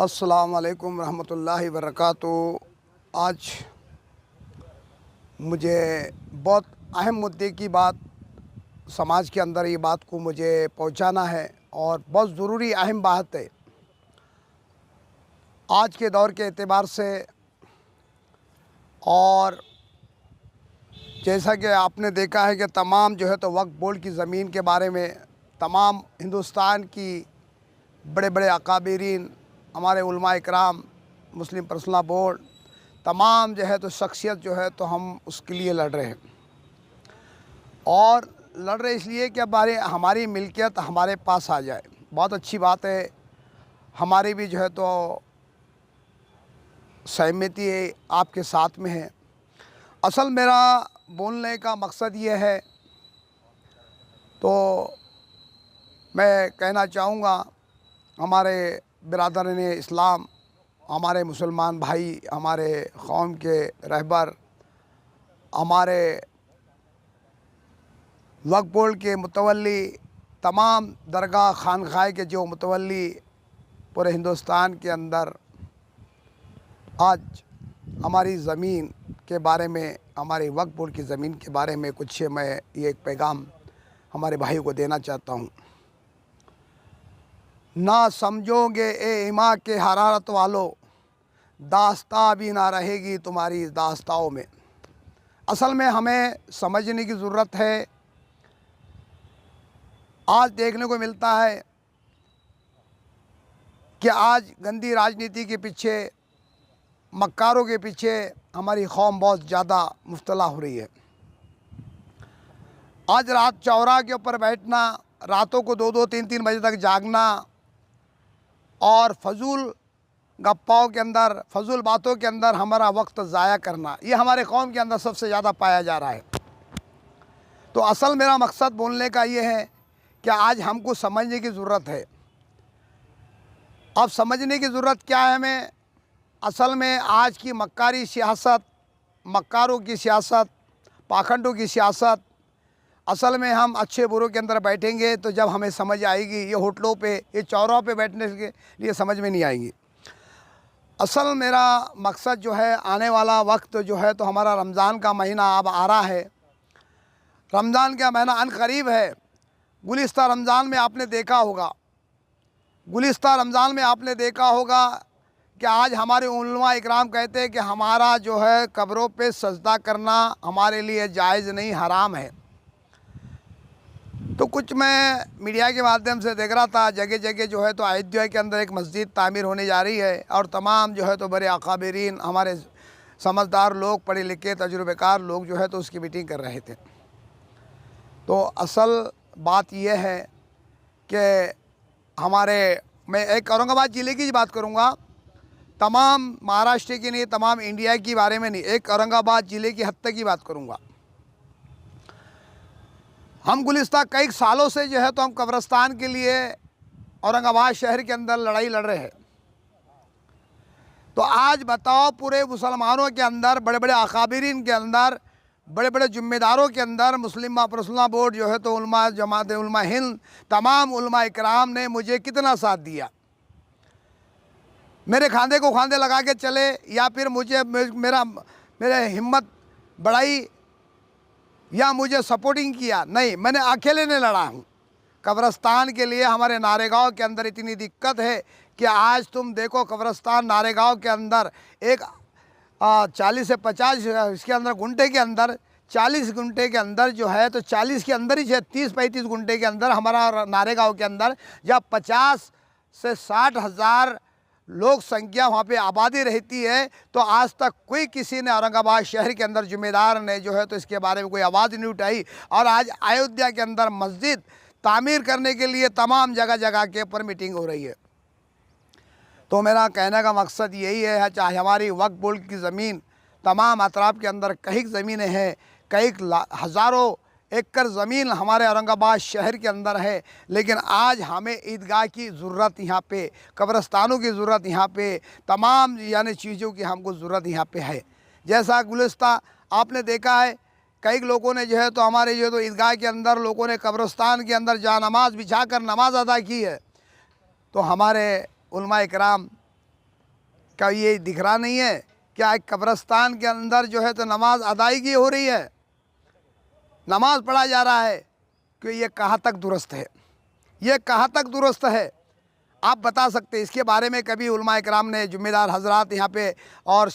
अस्सलाम वालेकुम रहमतुल्लाहि वबरकातुहू। आज मुझे बहुत अहम मुद्दे की बात समाज के अंदर ये बात को मुझे पहुंचाना है और बहुत ज़रूरी अहम बात है। आज के दौर के एतबार से और जैसा कि आपने देखा है कि तमाम जो है तो वक्फ बोर्ड की ज़मीन के बारे में तमाम हिंदुस्तान की बड़े बड़े अकाबिरीन, हमारे उलमा इकराम, मुस्लिम पर्सनल बोर्ड, तमाम जो है तो शख्सियत जो है तो हम उसके लिए लड़ रहे हैं। और लड़ रहे इसलिए कि हमारी मिल्कियत हमारे पास आ जाए। बहुत अच्छी बात है, हमारी भी जो है तो सहमति आपके साथ में है। असल मेरा बोलने का मकसद ये है, तो मैं कहना चाहूँगा हमारे बिरादरान इस्लाम, हमारे मुसलमान भाई, हमारे कौम के रहबर, हमारे वक्फ बोर्ड के मुतवल्ली, तमाम दरगाह खानखाह के जो मुतवल्ली पूरे हिंदुस्तान के अंदर आज हमारी ज़मीन के बारे में, हमारी वक्फ बोर्ड की ज़मीन के बारे में कुछ मैं ये एक पैगाम हमारे भाइयों को देना चाहता हूँ। ना समझोगे ए इमा के हरारत वालों, दास्तां भी ना रहेगी तुम्हारी दास्ताओं में। असल में हमें समझने की ज़रूरत है। आज देखने को मिलता है कि आज गंदी राजनीति के पीछे, मक्कारों के पीछे हमारी कौम बहुत ज़्यादा मुब्तला हो रही है। आज रात चौराहे के ऊपर बैठना, रातों को 2-2, 3-3 बजे तक जागना और फजूल गप्पाओं के अंदर, फजूल बातों के अंदर हमारा वक्त ज़ाया करना, ये हमारे कौम के अंदर सबसे ज़्यादा पाया जा रहा है। तो असल मेरा मकसद बोलने का ये है कि आज हमको समझने की ज़रूरत है। अब समझने की ज़रूरत क्या है हमें? असल में आज की मक्कारी सियासत, मक्कारों की सियासत, पाखंडों की सियासत, असल में हम अच्छे बुरों के अंदर बैठेंगे तो जब हमें समझ आएगी, ये होटलों पे, ये चौराहों पे बैठने के लिए समझ में नहीं आएगी। असल मेरा मकसद जो है, आने वाला वक्त जो है तो हमारा रमज़ान का महीना अब आ रहा है। रमज़ान का महीना अनकरीब है। गुलिस्ता रमज़ान में आपने देखा होगा, गुलिस्ता रमज़ान में आपने देखा होगा कि आज हमारे उलमा इकराम कहते हैं कि हमारा जो है कब्रों पे सजदा करना हमारे लिए जायज़ नहीं, हराम है। तो कुछ मैं मीडिया के माध्यम से देख रहा था, जगह जगह जो है तो अयोध्या के अंदर एक मस्जिद तामीर होने जा रही है और तमाम जो है तो बड़े अकाबिरीन, हमारे समझदार लोग, पढ़े लिखे तजुर्बेकार लोग जो है तो उसकी मीटिंग कर रहे थे। तो असल बात यह है कि मैं एक औरंगाबाद ज़िले की बात करूँगा, तमाम महाराष्ट्र की नहीं, तमाम इंडिया की बारे में नहीं, एक औरंगाबाद ज़िले की हद तक की बात करूँगा। हम गुलिस्ता कई सालों से जो है तो हम कब्रिस्तान के लिए औरंगाबाद शहर के अंदर लड़ाई लड़ रहे हैं। तो आज बताओ, पूरे मुसलमानों के अंदर, बड़े बड़े अकाबिरीन के अंदर, बड़े बड़े ज़िम्मेदारों के अंदर, मुस्लिम पर्सनल बोर्ड जो है तो उलमा जमात उलमा हिंद, तमाम उलमा इकराम ने मुझे कितना साथ दिया। मेरे खांधे को खांधे लगा के चले, या फिर मेरे हिम्मत बढ़ाई या मुझे सपोर्टिंग किया? नहीं, मैंने अकेले ने लड़ा हूँ। कब्रिस्तान के लिए हमारे नारेगांव के अंदर इतनी दिक्कत है कि आज तुम देखो, कब्रिस्तान नारेगांव के अंदर एक 40 से 50 इसके अंदर गुंटे के अंदर, 40 गुंटे के अंदर जो है तो 40 के अंदर ही 30-35 गुंटे के अंदर हमारा नारेगांव के अंदर जब 50 से 60 हज़ार लोग संख्या वहाँ पे आबादी रहती है, तो आज तक कोई किसी ने औरंगाबाद शहर के अंदर ज़िम्मेदार ने जो है तो इसके बारे में कोई आवाज़ नहीं उठाई। और आज अयोध्या के अंदर मस्जिद तामीर करने के लिए तमाम जगह जगह के ऊपर मीटिंग हो रही है। तो मेरा कहने का मकसद यही है, चाहे हमारी वक्फ बोर्ड की ज़मीन, तमाम अतराफ़ के अंदर कई ज़मीनें हैं, कई हज़ारों एकड़ ज़मीन हमारे औरंगाबाद शहर के अंदर है, लेकिन आज हमें ईदगाह की ज़रूरत यहाँ पे, कब्रिस्तानों की ज़रूरत यहाँ पे, तमाम यानी चीज़ों की हमको ज़रूरत यहाँ पे है। जैसा गुलिस्ता आपने देखा है, कई लोगों ने जो है तो हमारे जो है तो ईदगाह के अंदर लोगों ने कब्रिस्तान के अंदर जहाँ नमाज़ बिछा कर नमाज़ अदा की है। तो हमारे उलमा इकराम क्या ये दिख रहा नहीं है क्या एक कब्रिस्तान के अंदर जो है तो नमाज अदायगी हो रही है, नमाज पढ़ा जा रहा है, कि ये कहाँ तक दुरुस्त है, ये कहाँ तक दुरुस्त है? आप बता सकते हैं इसके बारे में? कभी उलमा इकराम ने, जुम्मेदार हजरात यहाँ पे और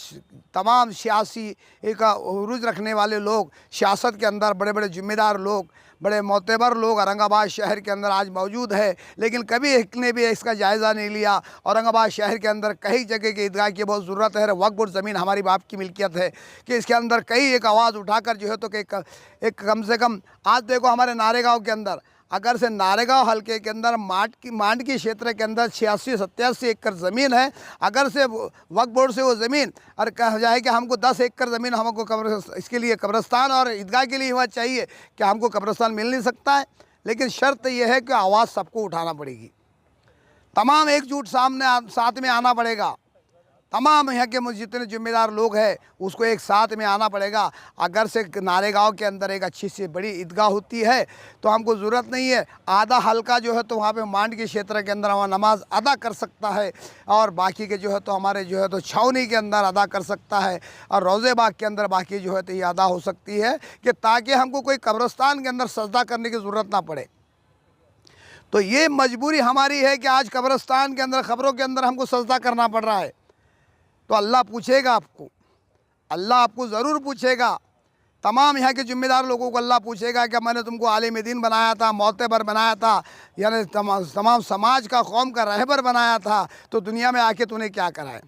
तमाम सियासी एक उरूज रखने वाले लोग, सियासत के अंदर बड़े बड़े जुम्मेदार लोग, बड़े मोतबर लोग औरंगाबाद शहर के अंदर आज मौजूद है, लेकिन कभी एक ने भी इसका जायज़ा नहीं लिया। औरंगाबाद शहर के अंदर कई जगह की ईदगाह की बहुत ज़रूरत है। वक्फ बोर्ड ज़मीन हमारी बाप की मिल्कियत है कि इसके अंदर कई एक आवाज़ उठाकर जो है तो कि एक कम से कम आज देखो हमारे नारेगांव के अंदर, अगर से नारेगांव हलके के अंदर मांड की क्षेत्र के अंदर 86-87 एकड़ ज़मीन है, अगर से वक्फ बोर्ड से वो ज़मीन और कहा जाए कि हमको 10 एकड़ ज़मीन हमको इसके लिए कब्रिस्तान और ईदगाह के लिए हुआ चाहिए, क्या हमको कब्रिस्तान मिल नहीं सकता है? लेकिन शर्त यह है कि आवाज़ सबको उठाना पड़ेगी, तमाम एकजुट साथ में आना पड़ेगा, तमाम यहाँ के जितने जिम्मेदार लोग हैं उसको एक साथ में आना पड़ेगा। अगर से नारेगांव के अंदर एक अच्छी सी बड़ी ईदगाह होती है तो हमको ज़रूरत नहीं है, आधा हल्का जो है तो वहाँ पे मांड के क्षेत्र के अंदर वहाँ नमाज अदा कर सकता है, और बाकी के जो है तो हमारे जो है तो छावनी के अंदर अदा कर सकता है, और रोज़े बाग के अंदर बाकी जो है तो ये अदा हो सकती है, कि ताकि हमको कोई कब्रिस्तान के अंदर सजदा करने की ज़रूरत ना पड़े। तो ये मजबूरी हमारी है कि आज कब्रिस्तान के अंदर, ख़बरों के अंदर हमको सजदा करना पड़ रहा है। तो अल्लाह पूछेगा आपको, अल्लाह आपको ज़रूर पूछेगा, तमाम यहाँ के ज़िम्मेदार लोगों को अल्लाह पूछेगा कि मैंने तुमको आलिम दीन बनाया था, मोतबर बनाया था, यानी तमाम समाज का, कौम का रहबर बनाया था, तो दुनिया में आके तूने क्या करा है?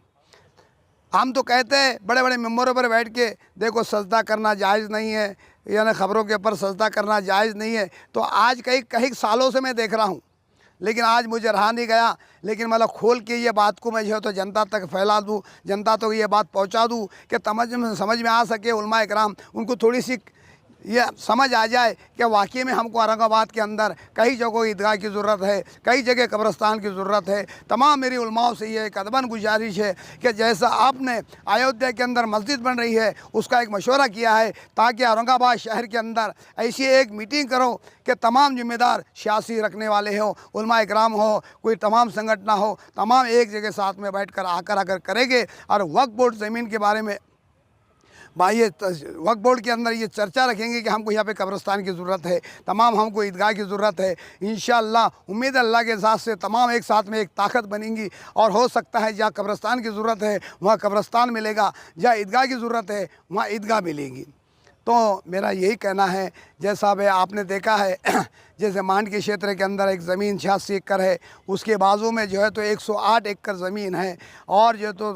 हम तो कहते हैं बड़े बड़े मेम्बरों पर बैठ के, देखो सजदा करना जायज़ नहीं है, यानी ख़बरों के ऊपर सजदा करना जायज़ नहीं है। तो आज कई सालों से मैं देख रहा हूँ, लेकिन आज मुझे रहा नहीं गया, लेकिन मतलब खोल के ये बात को मैं जो है तो जनता तक फैला दूँ, जनता तक ये बात पहुंचा दूँ कि समझ में आ सके, उलमा इकराम उनको थोड़ी सी ये समझ आ जाए कि वाकई में हमको औरंगाबाद के अंदर कई जगहों ईदगाह की ज़रूरत है, कई जगह कब्रिस्तान की ज़रूरत है। तमाम मेरी उलमाओं से ये एक अदबन गुजारिश है कि जैसा आपने अयोध्या के अंदर मस्जिद बन रही है उसका एक मशवरा किया है, ताकि औरंगाबाद शहर के अंदर ऐसी एक मीटिंग करो कि तमाम जिम्मेदार सियासी रखने वाले हो, उलमा इकराम हो, कोई तमाम संगठन हो, तमाम एक जगह साथ में बैठ कर आकर अगर करेंगे और वक्फ बोर्ड ज़मीन के बारे में भाई वक्फ बोर्ड के अंदर ये चर्चा रखेंगे कि हमको यहाँ पे कब्रिस्तान की ज़रूरत है, तमाम हमको ईदगाह की ज़रूरत है, इंशाअल्लाह उम्मीद अल्लाह के साथ से तमाम एक साथ में एक ताकत बनेंगी, और हो सकता है जहाँ कब्रिस्तान की ज़रूरत है वहाँ कब्रिस्तान मिलेगा, जहाँ ईदगाह की ज़रूरत है वहाँ ईदगाह मिलेगी। तो मेरा यही कहना है, जैसा भाई आपने देखा है जैसे मांड के क्षेत्र के अंदर एक ज़मीन 86 एकड़ है, उसके बाजू में जो है तो 108 एकड़ ज़मीन है, और जो तो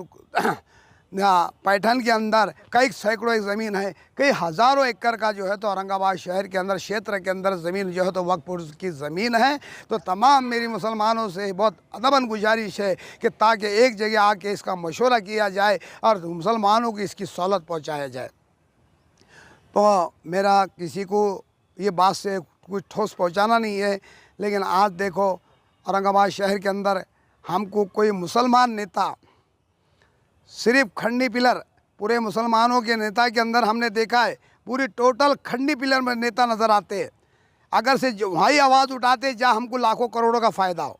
पैठन के अंदर कई सैकड़ों एक ज़मीन है, कई हज़ारों एकड़ का जो है तो औरंगाबाद शहर के अंदर क्षेत्र के अंदर ज़मीन जो है तो वक्फ बोर्ड की ज़मीन है। तो तमाम मेरी मुसलमानों से बहुत अदबन गुजारिश है कि ताकि एक जगह आके इसका मशवरा किया जाए और मुसलमानों को इसकी सहूलत पहुँचाया जाए। तो मेरा किसी को ये बात से कुछ ठोस पहुँचाना नहीं है, लेकिन आज देखो औरंगाबाद शहर के अंदर हमको कोई मुसलमान नेता, सिर्फ खंडी पिलर, पूरे मुसलमानों के नेता के अंदर हमने देखा है पूरी टोटल खंडी पिलर में नेता नज़र आते हैं। अगर से वहीं आवाज़ उठाते जहाँ हमको लाखों करोड़ों का फ़ायदा हो,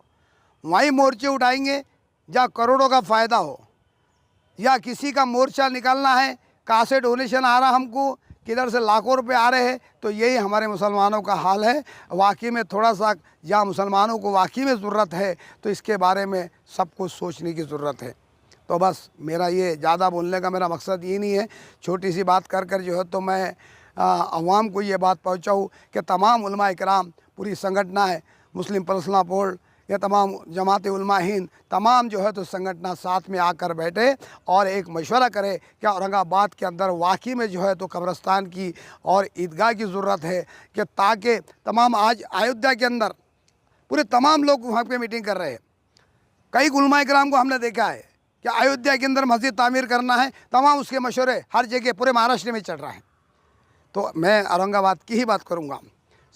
वहीं मोर्चे उठाएंगे जहाँ करोड़ों का फ़ायदा हो, या किसी का मोर्चा निकालना है, कहाँ से डोनेशन आ रहा हमको, किधर से लाखों रुपए आ रहे हैं, तो यही हमारे मुसलमानों का हाल है। वाकई में थोड़ा सा जहाँ मुसलमानों को वाकई में ज़रूरत है तो इसके बारे में सबको सोचने की ज़रूरत है। तो बस मेरा ये ज़्यादा बोलने का मेरा मकसद ये नहीं है, छोटी सी बात कर जो है तो मैं अवाम को ये बात पहुँचाऊँ कि तमाम उलमा इकराम, पूरी संगठना है, मुस्लिम पर्सनल बोर्ड या तमाम जमात उलमा हिंद, तमाम जो है तो संगठना साथ में आकर बैठे और एक मशवरा करे कि औरंगाबाद के अंदर वाकई में जो है तो कब्रिस्तान की और ईदगाह की ज़रूरत है, कि ताकि तमाम आज अयोध्या के अंदर पूरे तमाम लोग वहाँ पे मीटिंग कर रहे हैं। कई उलमा इकराम को हमने देखा है कि अयोध्या के अंदर मस्जिद तामीर करना है, तमाम उसके मशवरे हर जगह पूरे महाराष्ट्र में चल रहा है। तो मैं औरंगाबाद की ही बात करूँगा,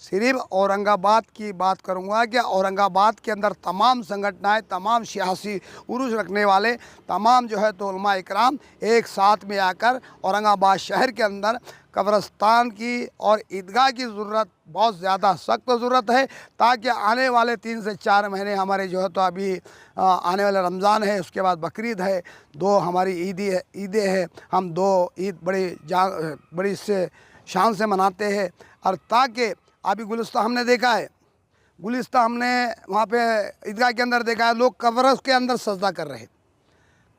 सिर्फ औरंगाबाद की बात करूंगा कि औरंगाबाद के अंदर तमाम संगठनाएं, तमाम सियासी उरूज रखने वाले, तमाम जो है तो उलमा इकराम एक साथ में आकर औरंगाबाद शहर के अंदर कब्रस्तान की और ईदगाह की ज़रूरत बहुत ज़्यादा सख्त ज़रूरत है, ताकि आने वाले 3 से 4 महीने हमारे जो है तो अभी आने वाला रमज़ान है, उसके बाद बकरीद है, 2 हमारी ईदें हैं, हम 2 ईद बड़ी से शान से मनाते हैं। और ताकि अभी गुलिस्तान हमने देखा है, गुलिस्तान हमने वहाँ पे ईदगाह के अंदर देखा है, लोग कब्रों के अंदर सजदा कर रहे हैं,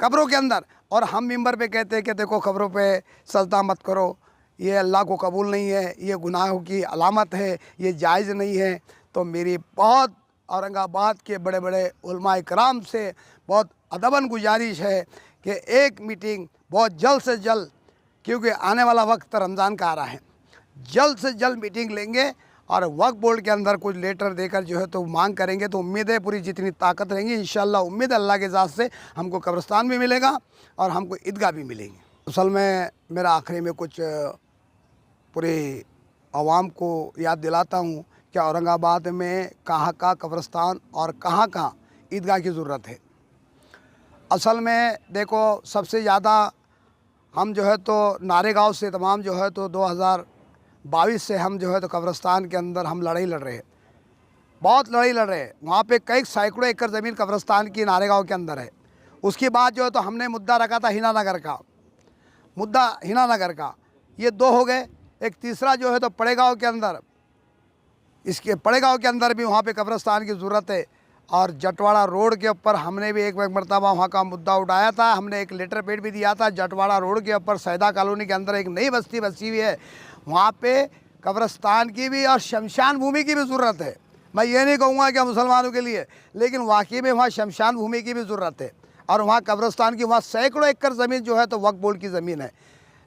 कब्रों के अंदर, और हम मिंबर पे कहते हैं कि देखो कब्रों पे सजदा मत करो, ये अल्लाह को कबूल नहीं है, ये गुनाहों की अलामत है, ये जायज़ नहीं है। तो मेरी बहुत औरंगाबाद के बड़े बड़े उलमा इकराम से बहुत अदबन गुजारिश है कि एक मीटिंग बहुत जल्द से जल्द, क्योंकि आने वाला वक्त रमज़ान का आ रहा है, जल्द से जल्द मीटिंग लेंगे और वक्फ बोर्ड के अंदर कुछ लेटर देकर जो है तो मांग करेंगे। तो उम्मीद है पूरी जितनी ताकत रहेंगी इंशाअल्लाह, उम्मीद है अल्लाह के ज़ात से हमको कब्रिस्तान भी मिलेगा और हमको ईदगाह भी मिलेंगी। असल में मेरा आखिरी में कुछ पूरे आवाम को याद दिलाता हूँ कि औरंगाबाद में कहाँ का कब्रिस्तान और कहाँ कहाँ ईदगाह की ज़रूरत है। असल में देखो, सबसे ज़्यादा हम जो है तो नारेगांव से तमाम जो है तो 2022 से हम जो है तो कब्रिस्तान के अंदर हम लड़ाई लड़ रहे हैं, बहुत लड़ाई लड़ रहे हैं। वहाँ पे कई सैकड़ों एकड़ ज़मीन कब्रिस्तान की नारेगांव के अंदर है। उसके बाद जो है तो हमने मुद्दा रखा था हीनानगर का, मुद्दा हीनानगर का, ये 2 हो गए। एक तीसरा जो है तो पड़ेगांव के अंदर, इसके पड़ेगांव के अंदर भी वहाँ पे कब्रिस्तान की ज़रूरत है। और जटवाड़ा रोड के ऊपर हमने भी एक मरतबा वहाँ का मुद्दा उठाया था, हमने एक लेटर पेड भी दिया था। जटवाड़ा रोड के ऊपर सैदा कॉलोनी के अंदर एक नई बस्ती बसी हुई है, वहाँ पे कब्रिस्तान की भी और शमशान भूमि की भी ज़रूरत है। मैं ये नहीं कहूँगा कि मुसलमानों के लिए, लेकिन वाकई में वहाँ शमशान भूमि की भी ज़रूरत है। और वहाँ कब्रिस्तान की वहाँ सैकड़ों एकड़ ज़मीन जो है तो वक्फ बोर्ड की ज़मीन है।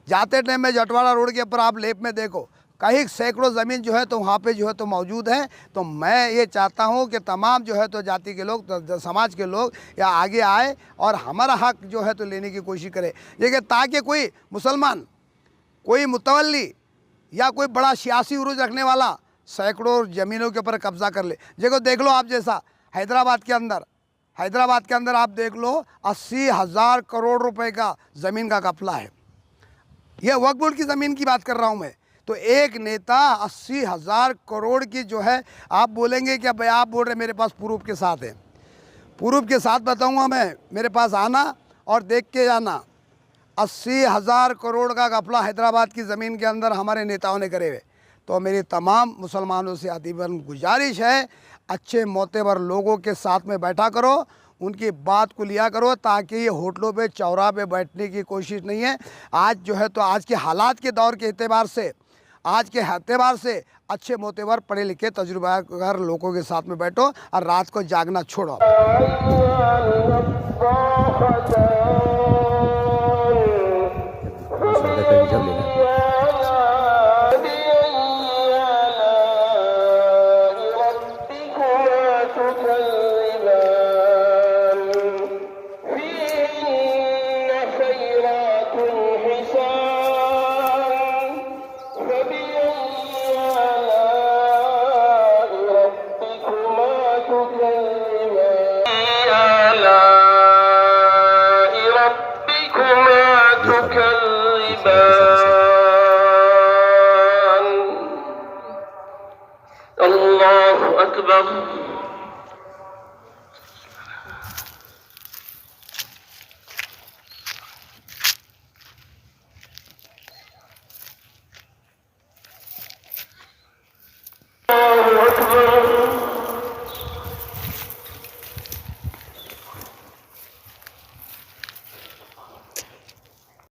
जाते टाइम में जटवाड़ा रोड के ऊपर आप लेप में देखो, कई सैकड़ों ज़मीन जो है तो वहाँ पे जो है तो मौजूद है। तो मैं ये चाहता हूँ कि तमाम जो है तो जाति के लोग, तो समाज के लोग या आगे आए और हमारा हक जो है तो लेने की कोशिश करे, ये कि ताकि कोई मुसलमान, कोई मुतवल्ली या कोई बड़ा सियासी उरूज रखने वाला सैकड़ों ज़मीनों के ऊपर कब्ज़ा कर ले। देखो देख लो आप, जैसा हैदराबाद के अंदर आप देख लो 80,000 करोड़ रुपए का ज़मीन का घपला है। यह वक्फ बोर्ड की ज़मीन की बात कर रहा हूँ मैं। तो एक नेता 80,000 करोड़ की जो है, आप बोलेंगे कि भाई आप बोल रहे मेरे पास प्रूफ के साथ है, प्रूफ के साथ बताऊँगा मैं, मेरे पास आना और देख के जाना। 80,000 करोड़ का घपला हैदराबाद की ज़मीन के अंदर हमारे नेताओं ने करे हुए। तो मेरी तमाम मुसलमानों से अदीबन गुजारिश है, अच्छे मोतेबर लोगों के साथ में बैठा करो, उनकी बात को लिया करो, ताकि ये होटलों पे चौराहे पे बैठने की कोशिश नहीं है। आज जो है तो आज के हालात के दौर के एतबार से, आज के एतबार से अच्छे मोतेबर पढ़े लिखे तजुर्बाकार लोगों के साथ में बैठो और रात को जागना छोड़ो। अल्लाहु अकबर।